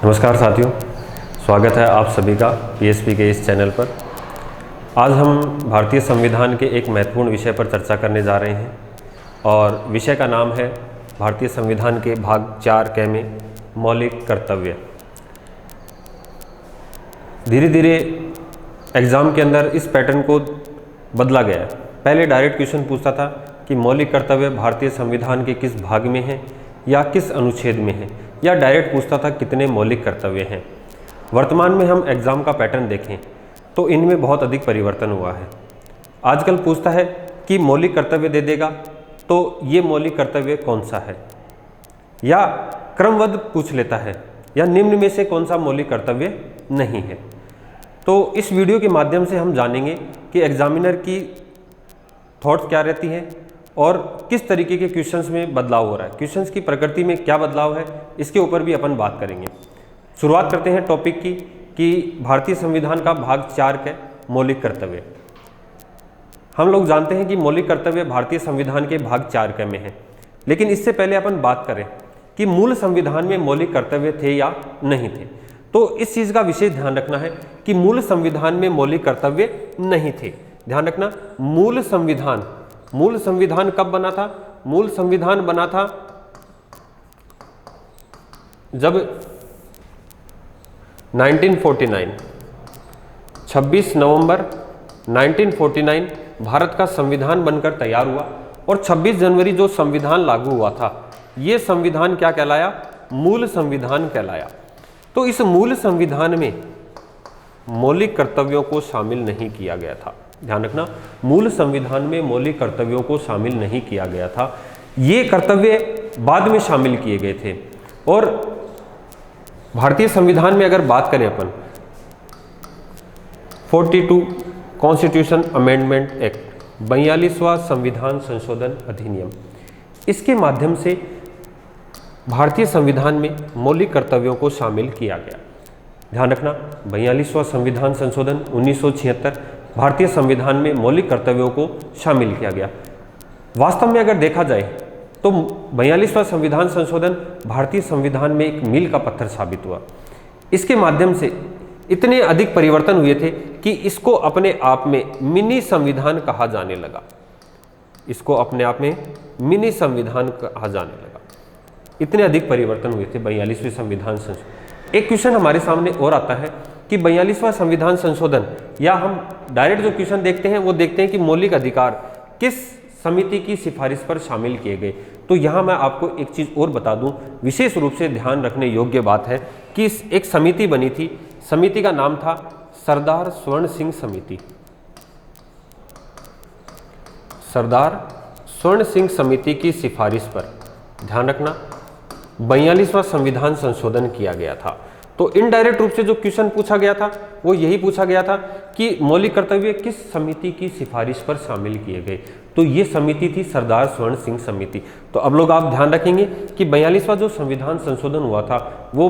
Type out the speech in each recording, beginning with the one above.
नमस्कार साथियों, स्वागत है आप सभी का पीएसपी के इस चैनल पर। आज हम भारतीय संविधान के एक महत्वपूर्ण विषय पर चर्चा करने जा रहे हैं और विषय का नाम है भारतीय संविधान के भाग 4 क में मौलिक कर्तव्य। धीरे धीरे एग्ज़ाम के अंदर इस पैटर्न को बदला गया है। पहले डायरेक्ट क्वेश्चन पूछता था कि मौलिक कर्तव्य भारतीय संविधान के किस भाग में है या किस अनुच्छेद में है, या डायरेक्ट पूछता था कितने मौलिक कर्तव्य हैं। वर्तमान में हम एग्ज़ाम का पैटर्न देखें तो इनमें बहुत अधिक परिवर्तन हुआ है। आजकल पूछता है कि मौलिक कर्तव्य दे देगा तो ये मौलिक कर्तव्य कौन सा है, या क्रमबद्ध पूछ लेता है, या निम्न में से कौन सा मौलिक कर्तव्य नहीं है। तो इस वीडियो के माध्यम से हम जानेंगे कि एग्जामिनर की थॉट्स क्या रहती हैं और किस तरीके के क्वेश्चंस में बदलाव हो रहा है, क्वेश्चंस की प्रकृति में क्या बदलाव है, इसके ऊपर भी अपन बात करेंगे। शुरुआत करते हैं टॉपिक की कि भारतीय संविधान का भाग 4 के मौलिक कर्तव्य। हम लोग जानते हैं कि मौलिक कर्तव्य भारतीय संविधान के भाग 4 के में है, लेकिन इससे पहले अपन बात करें कि मूल संविधान में मौलिक कर्तव्य थे या नहीं थे। तो इस चीज़ का विशेष ध्यान रखना है कि मूल संविधान में मौलिक कर्तव्य नहीं थे। ध्यान रखना, मूल संविधान कब बना था? मूल संविधान बना था जब 26 नवंबर 1949 भारत का संविधान बनकर तैयार हुआ और 26 जनवरी जो संविधान लागू हुआ था, ये संविधान क्या कहलाया? मूल संविधान कहलाया। तो इस मूल संविधान में मौलिक कर्तव्यों को शामिल नहीं किया गया था। ध्यान रखना, मूल संविधान में मौलिक कर्तव्यों को शामिल नहीं किया गया था। ये कर्तव्य बाद में शामिल किए गए थे। और भारतीय संविधान में अगर बात करें अपन 42 कॉन्स्टिट्यूशन अमेंडमेंट एक्ट, 42वां संविधान संशोधन अधिनियम, इसके माध्यम से भारतीय संविधान में मौलिक कर्तव्यों को शामिल किया गया। ध्यान रखना, 42वां संविधान संशोधन 1976 भारतीय संविधान में मौलिक कर्तव्यों को शामिल किया गया। वास्तव में अगर देखा जाए तो 42वां संविधान संशोधन भारतीय संविधान में एक मील का पत्थर साबित हुआ। इसके माध्यम से इतने अधिक परिवर्तन हुए थे कि इसको अपने आप में मिनी संविधान कहा जाने लगा। इसको अपने आप में मिनी संविधान कहा जाने लगा। इतने अधिक परिवर्तन हुए थे 42वें संविधान संशोधन। एक क्वेश्चन हमारे सामने और आता है कि 42वां संविधान संशोधन, या हम डायरेक्ट जो क्वेश्चन देखते हैं वो देखते हैं कि मौलिक अधिकार किस समिति की सिफारिश पर शामिल किए गए। तो यहाँ मैं आपको एक चीज़ और बता दूं, विशेष रूप से ध्यान रखने योग्य बात है कि एक समिति बनी थी। समिति का नाम था सरदार स्वर्ण सिंह समिति। सरदार स्वर्ण सिंह समिति की सिफारिश पर, ध्यान रखना, 42वां संविधान संशोधन किया गया था। तो इनडायरेक्ट रूप से जो क्वेश्चन पूछा गया था वो यही पूछा गया था कि मौलिक कर्तव्य किस समिति की सिफारिश पर शामिल किए गए। तो ये समिति थी सरदार स्वर्ण सिंह समिति। तो अब लोग आप ध्यान रखेंगे कि 42वां जो संविधान संशोधन हुआ था वो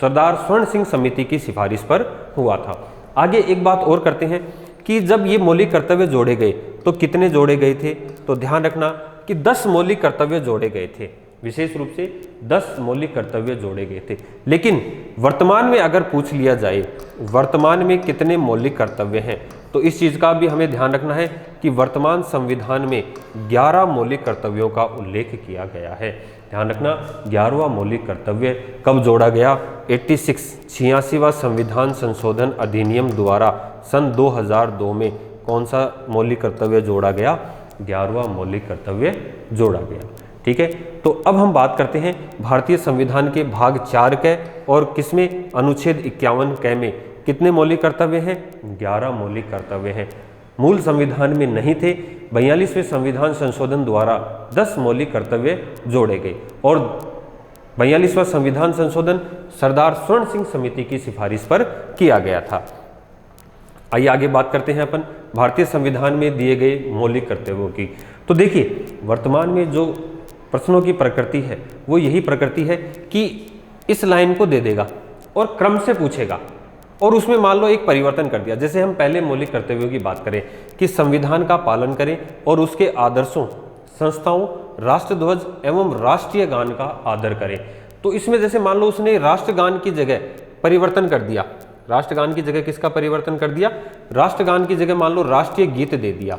सरदार स्वर्ण सिंह समिति की सिफारिश पर हुआ था। आगे एक बात और करते हैं कि जब ये मौलिक कर्तव्य जोड़े गए तो कितने जोड़े गए थे? तो ध्यान रखना कि 10 मौलिक कर्तव्य जोड़े गए थे। विशेष रूप से 10 मौलिक कर्तव्य जोड़े गए थे। लेकिन वर्तमान में अगर पूछ लिया जाए वर्तमान में कितने मौलिक कर्तव्य हैं, तो इस चीज़ का भी हमें ध्यान रखना है कि वर्तमान संविधान में 11 मौलिक कर्तव्यों का उल्लेख किया गया है। ध्यान रखना, 11वां मौलिक कर्तव्य कब जोड़ा गया? 86वां संविधान संशोधन अधिनियम द्वारा सन 2002 में कौन सा मौलिक कर्तव्य जोड़ा गया? 11वां मौलिक कर्तव्य जोड़ा गया। ठीक है, तो अब हम बात करते हैं भारतीय संविधान के भाग 4 के, और किसमें? अनुच्छेद 51 के में कितने मौलिक कर्तव्य हैं? 11 मौलिक कर्तव्य हैं। मूल संविधान में नहीं थे। 42वें संविधान संशोधन द्वारा 10 मौलिक कर्तव्य जोड़े गए और 42वां संविधान संशोधन सरदार स्वर्ण सिंह समिति की सिफारिश पर किया गया था। आइए आगे बात करते हैं अपन भारतीय संविधान में दिए गए मौलिक कर्तव्यों की। तो देखिए, वर्तमान में जो प्रश्नों की प्रकृति है वो यही प्रकृति है कि इस लाइन को दे देगा और क्रम से पूछेगा, और उसमें मान लो एक परिवर्तन कर दिया। जैसे हम पहले मौलिक कर्तव्यों की बात करें कि संविधान का पालन करें और उसके आदर्शों, संस्थाओं, राष्ट्रध्वज एवं राष्ट्रीय गान का आदर करें। तो इसमें जैसे मान लो उसने राष्ट्रगान की जगह परिवर्तन कर दिया, राष्ट्रगान की जगह किसका परिवर्तन कर दिया, राष्ट्रगान की जगह मान लो राष्ट्रीय गीत दे दिया,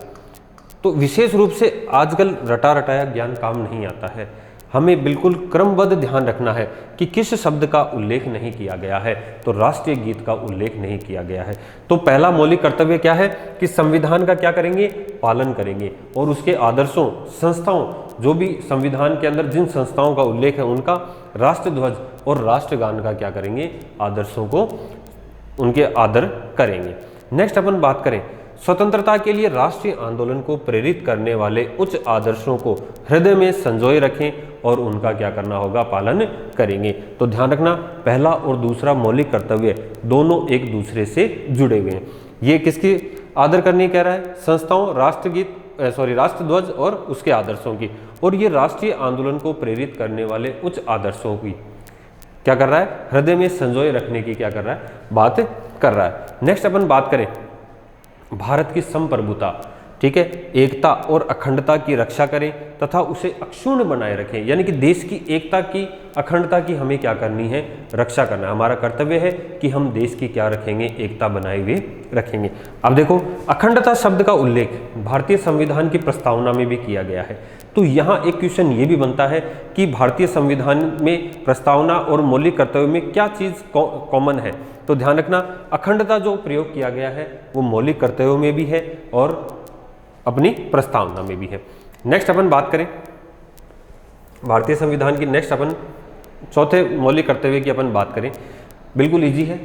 तो विशेष रूप से आजकल रटा रटाया ज्ञान काम नहीं आता है। हमें बिल्कुल क्रमबद्ध ध्यान रखना है कि किस शब्द का उल्लेख नहीं किया गया है, तो राष्ट्रीय गीत का उल्लेख नहीं किया गया है। तो पहला मौलिक कर्तव्य क्या है कि संविधान का क्या करेंगे, पालन करेंगे, और उसके आदर्शों, संस्थाओं, जो भी संविधान के अंदर जिन संस्थाओं का उल्लेख है उनका राष्ट्रध्वज और राष्ट्रगान का क्या करेंगे, आदर्शों को उनके आदर करेंगे। नेक्स्ट अपन बात करें, स्वतंत्रता के लिए राष्ट्रीय आंदोलन को प्रेरित करने वाले उच्च आदर्शों को हृदय में संजोए रखें और उनका क्या करना होगा, पालन करेंगे। तो ध्यान रखना, पहला और दूसरा मौलिक कर्तव्य दोनों एक दूसरे से जुड़े हुए हैं। ये किसकी आदर करनी कह रहा है, संस्थाओं, राष्ट्रध्वज और उसके आदर्शों की, और ये राष्ट्रीय आंदोलन को प्रेरित करने वाले उच्च आदर्शों की क्या कर रहा है, हृदय में संजोए रखने की क्या कर रहा है, बात कर रहा है। नेक्स्ट अपन बात करें भारत की संप्रभुता, ठीक है, एकता और अखंडता की रक्षा करें तथा उसे अक्षुण्ण बनाए रखें, यानी कि देश की एकता की, अखंडता की हमें क्या करनी है, रक्षा करना। हमारा कर्तव्य है कि हम देश की क्या रखेंगे, एकता बनाए हुए रखेंगे। अब देखो, अखंडता शब्द का उल्लेख भारतीय संविधान की प्रस्तावना में भी किया गया है। तो यहाँ एक क्वेश्चन ये भी बनता है कि भारतीय संविधान में प्रस्तावना और मौलिक कर्तव्य में क्या चीज़ कॉमन है। तो ध्यान रखना, अखंडता जो प्रयोग किया गया है वो मौलिक कर्तव्यों में भी है और अपनी प्रस्तावना में भी है। नेक्स्ट अपन बात करें भारतीय संविधान की, नेक्स्ट अपन चौथे मौलिक कर्तव्य की अपन बात करें, बिल्कुल इजी है,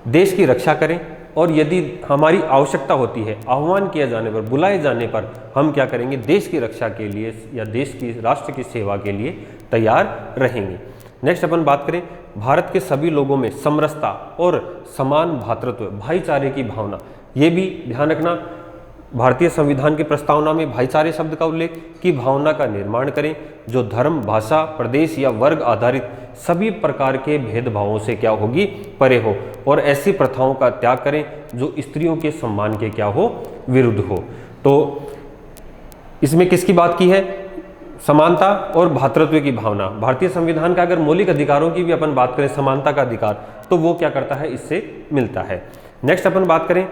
देश की रक्षा करें, और यदि हमारी आवश्यकता होती है, आह्वान किया जाने पर, बुलाए जाने पर हम क्या करेंगे, देश की रक्षा के लिए या देश की, राष्ट्र की सेवा के लिए तैयार रहेंगे। नेक्स्ट अपन बात करें भारत के सभी लोगों में समरसता और समान भातृत्व, भाईचारे की भावना, ये भी ध्यान रखना, भारतीय संविधान की प्रस्तावना में भाईचारे शब्द का उल्लेख की भावना का निर्माण करें जो धर्म, भाषा, प्रदेश या वर्ग आधारित सभी प्रकार के भेदभावों से क्या होगी, परे हो, और ऐसी प्रथाओं का त्याग करें जो स्त्रियों के सम्मान के क्या हो, विरुद्ध हो। तो इसमें किसकी बात की है, समानता और भातृत्व की भावना। भारतीय संविधान का अगर मौलिक अधिकारों की भी अपन बात करें, समानता का अधिकार, तो वो क्या करता है, इससे मिलता है। नेक्स्ट अपन बात करें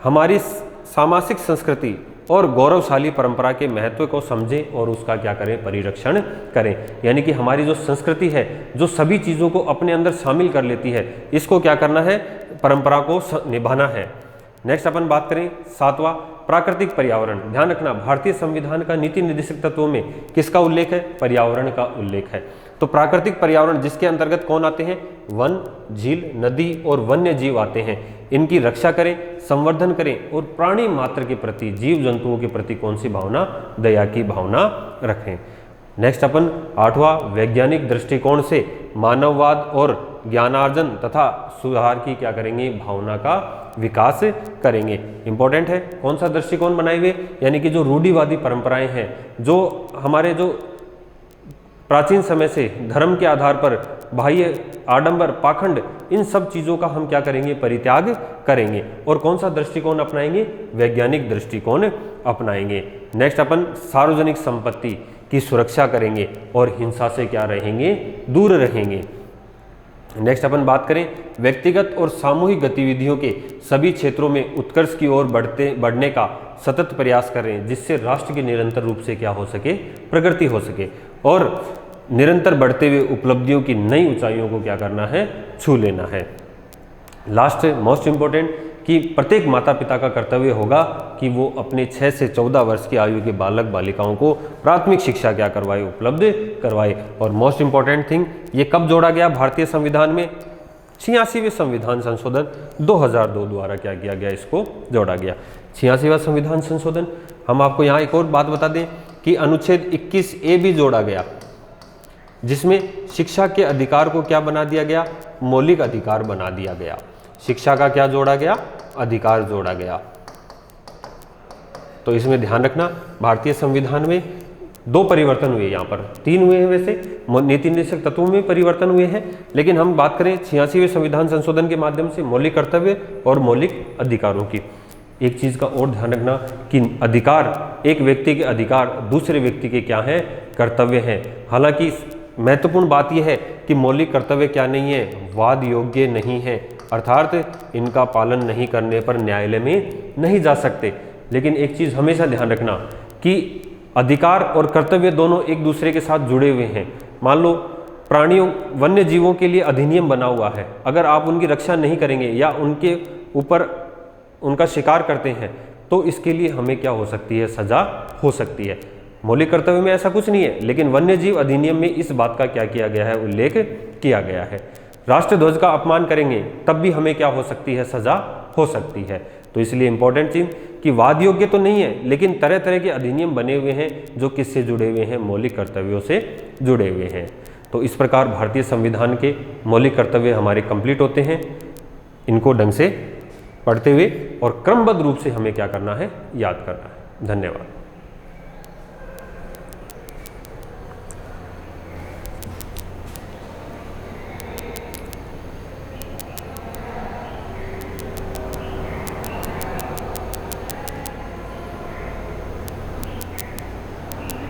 हमारी सामाजिक संस्कृति और गौरवशाली परंपरा के महत्व को समझें और उसका क्या करें, परिरक्षण करें। यानी कि हमारी जो संस्कृति है, जो सभी चीज़ों को अपने अंदर शामिल कर लेती है, इसको क्या करना है, परंपरा को निभाना है। नेक्स्ट अपन बात करें सातवां, प्राकृतिक पर्यावरण। ध्यान रखना, भारतीय संविधान का नीति निर्देशक तत्वों में किसका उल्लेख है, पर्यावरण का उल्लेख है। तो प्राकृतिक पर्यावरण जिसके अंतर्गत कौन आते हैं, वन, झील, नदी और वन्य जीव आते हैं। इनकी रक्षा करें, संवर्धन करें और प्राणी मात्र के प्रति, जीव जंतुओं के प्रति कौन सी भावना, दया की भावना रखें। नेक्स्ट अपन आठवां, वैज्ञानिक दृष्टिकोण से मानववाद और ज्ञानार्जन तथा सुधार की क्या करेंगे, भावना का विकास करेंगे। इंपॉर्टेंट है, कौन सा दृष्टिकोण बनाए हुए, यानी कि जो रूढ़िवादी परंपराएं हैं, जो हमारे जो प्राचीन समय से धर्म के आधार पर बाह्य आडंबर, पाखंड, इन सब चीज़ों का हम क्या करेंगे, परित्याग करेंगे, और कौन सा दृष्टिकोण अपनाएंगे, वैज्ञानिक दृष्टिकोण अपनाएंगे। नेक्स्ट अपन सार्वजनिक संपत्ति की सुरक्षा करेंगे और हिंसा से क्या रहेंगे, दूर रहेंगे। नेक्स्ट अपन बात करें व्यक्तिगत और सामूहिक गतिविधियों के सभी क्षेत्रों में उत्कर्ष की ओर बढ़ने का सतत प्रयास करें, जिससे राष्ट्र की निरंतर रूप से क्या हो सके, प्रगति हो सके, और निरंतर बढ़ते हुए उपलब्धियों की नई ऊंचाइयों को क्या करना है, छू लेना है। लास्ट मोस्ट इंपॉर्टेंट कि प्रत्येक माता पिता का कर्तव्य होगा कि वो अपने 6 से 14 वर्ष की आयु के बालक बालिकाओं को प्राथमिक शिक्षा क्या करवाए, उपलब्ध करवाए। और मोस्ट इंपॉर्टेंट थिंग, ये कब जोड़ा गया भारतीय संविधान में, 86वें संविधान संशोधन 2002 द्वारा क्या किया गया, इसको जोड़ा गया। 86वां संविधान संशोधन। हम आपको यहाँ एक और बात बता दें कि अनुच्छेद 21A भी जोड़ा गया, जिसमें शिक्षा के अधिकार को क्या बना दिया गया, मौलिक अधिकार बना दिया गया। शिक्षा का क्या जोड़ा गया, अधिकार जोड़ा गया। तो इसमें ध्यान रखना, भारतीय संविधान में 2 परिवर्तन हुए, यहाँ पर 3 हुए हैं वैसे, नीति निर्देशक तत्वों में परिवर्तन हुए हैं, लेकिन हम बात करें 86वें संविधान संशोधन के माध्यम से मौलिक कर्तव्य और मौलिक अधिकारों की। एक चीज़ का और ध्यान रखना कि अधिकार, एक व्यक्ति के अधिकार दूसरे व्यक्ति के क्या हैं, कर्तव्य हैं। हालांकि महत्वपूर्ण बात यह है कि मौलिक कर्तव्य क्या नहीं है, वाद योग्य नहीं है, अर्थात इनका पालन नहीं करने पर न्यायालय में नहीं जा सकते। लेकिन एक चीज़ हमेशा ध्यान रखना कि अधिकार और कर्तव्य दोनों एक दूसरे के साथ जुड़े हुए हैं। मान लो प्राणियों, वन्य जीवों के लिए अधिनियम बना हुआ है, अगर आप उनकी रक्षा नहीं करेंगे या उनके ऊपर उनका शिकार करते हैं तो इसके लिए हमें क्या हो सकती है, सजा हो सकती है। मौलिक कर्तव्य में ऐसा कुछ नहीं है, लेकिन वन्य जीव अधिनियम में इस बात का क्या किया गया है, उल्लेख किया गया है। राष्ट्रध्वज का अपमान करेंगे तब भी हमें क्या हो सकती है, सजा हो सकती है। तो इसलिए इंपॉर्टेंट चीज कि वाद योग्य तो नहीं है, लेकिन तरह तरह के अधिनियम बने हुए हैं जो किससे जुड़े हुए हैं, मौलिक कर्तव्यों से जुड़े हुए हैं। तो इस प्रकार भारतीय संविधान के मौलिक कर्तव्य हमारे कंप्लीट होते हैं। इनको ढंग से पढ़ते हुए और क्रमबद्ध रूप से हमें क्या करना है, याद करना है। धन्यवाद।